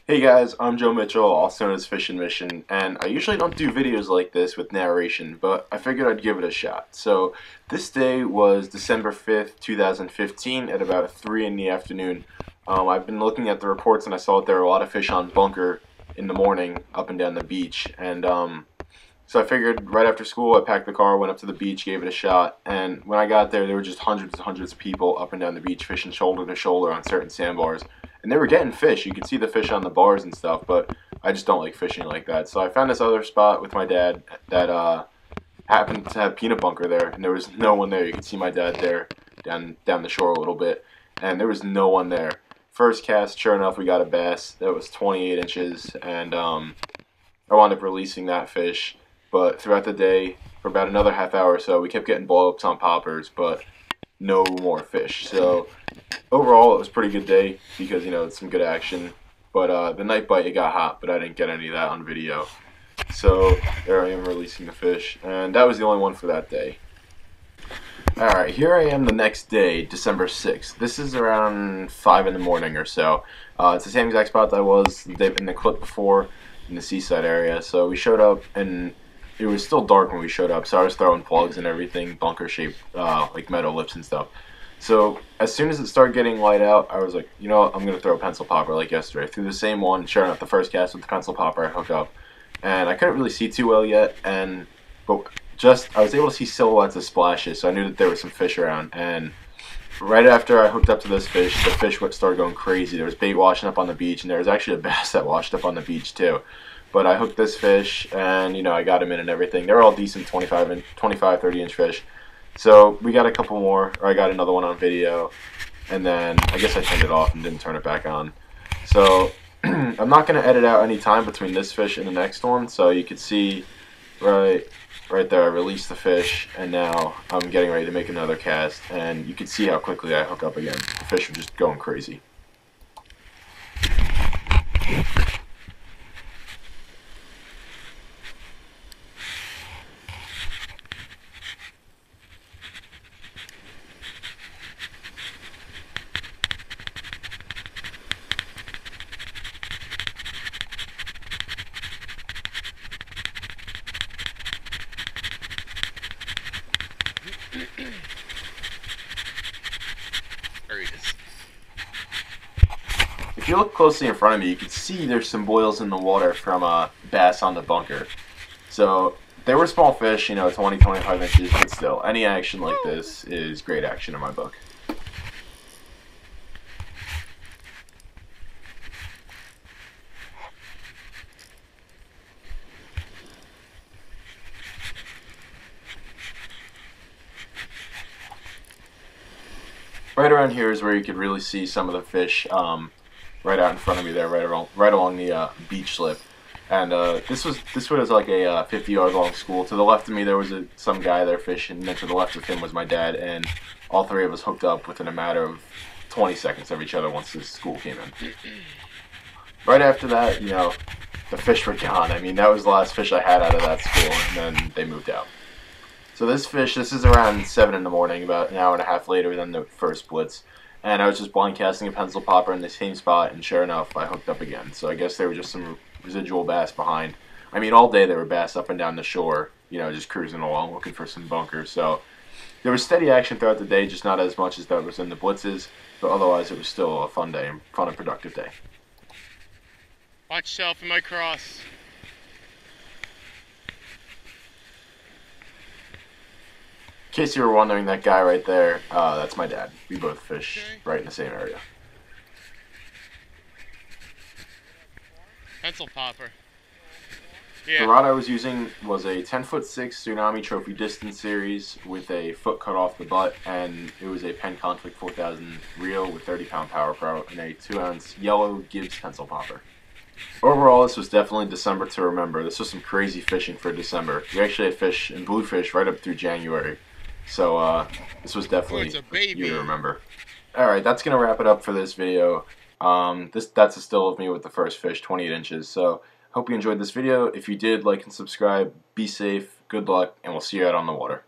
Hey guys, I'm Joe Mitchell, also known as Fishing Mission, and I usually don't do videos like this with narration, but I figured I'd give it a shot. So, this day was December 5th, 2015, at about 3 in the afternoon. I've been looking at the reports and I saw that there were a lot of fish on bunker in the morning up and down the beach, and so I figured right after school I packed the car, went up to the beach, gave it a shot, and when I got there were just hundreds and hundreds of people up and down the beach fishing shoulder to shoulder on certain sandbars. And they were getting fish. You could see the fish on the bars and stuff, but I just don't like fishing like that. So I found this other spot with my dad that happened to have peanut bunker there, and there was no one there. You could see my dad there down the shore a little bit, and there was no one there. First cast, sure enough, we got a bass that was 28 inches, and I wound up releasing that fish. But throughout the day, for about another half hour or so, we kept getting blow-ups on poppers, but no more fish. So overall, it was a pretty good day because, it's some good action. But the night bite, it got hot, but I didn't get any of that on video. So there I am releasing the fish, and that was the only one for that day. Alright, here I am the next day, December 6th. This is around 5 in the morning or so. It's the same exact spot that I was in the clip before, in the Seaside area. So we showed up, and it was still dark when we showed up, so I was throwing plugs and everything, bunker-shaped, like metal lips and stuff. So as soon as it started getting light out, I was like, you know what, I'm going to throw a pencil popper like yesterday. I threw the same one, sure enough, the first cast with the pencil popper I hooked up. And I couldn't really see too well yet, but I was able to see silhouettes of splashes, so I knew that there was some fish around. And right after I hooked up to this fish, the fish started going crazy. There was bait washing up on the beach, and there was actually a bass that washed up on the beach too. But I hooked this fish, and I got him in and everything. They're all decent 25, 30-inch fish. So we got a couple more, or I got another one on video, and then I guess I turned it off and didn't turn it back on. So I'm not going to edit out any time between this fish and the next one, so you can see right there I released the fish, and now I'm getting ready to make another cast, and you can see how quickly I hook up again. The fish are just going crazy. There he is. If you look closely in front of me, you can see there's some boils in the water from a bass on the bunker. So they were small fish, 20, 25 inches, but still, any action like this is great action in my book. Right around here is where you could really see some of the fish right out in front of me there, right along the beach slip. And this was like a 50-yard long school. To the left of me there was some guy there fishing, and then to the left of him was my dad, and all three of us hooked up within a matter of 20 seconds of each other once this school came in. Right after that, the fish were gone. I mean, that was the last fish I had out of that school, and then they moved out. So this is around 7 in the morning, about an hour and a half later than the first blitz. And I was just blind casting a pencil popper in the same spot, and sure enough, I hooked up again. So I guess there were just some residual bass behind. I mean, all day there were bass up and down the shore, just cruising along, looking for some bunkers. So there was steady action throughout the day, just not as much as that was in the blitzes. But otherwise, it was still a fun day, fun and productive day. Watch yourself in my cross. In case you were wondering, that guy right there, that's my dad. We both fish right in the same area. Pencil popper. The Yeah. rod I was using was a 10'6" Tsunami Trophy Distance Series with a foot cut off the butt, and it was a Penn Conflict 4000 reel with 30-pound Power Pro and a 2-ounce yellow Gibbs pencil popper. Overall, this was definitely December to remember. This was some crazy fishing for December. We actually had fish and bluefish right up through January. So this was definitely a year to remember. Alright, that's going to wrap it up for this video. That's a still of me with the first fish, 28 inches. So hope you enjoyed this video. If you did, like and subscribe. Be safe, good luck, and we'll see you out on the water.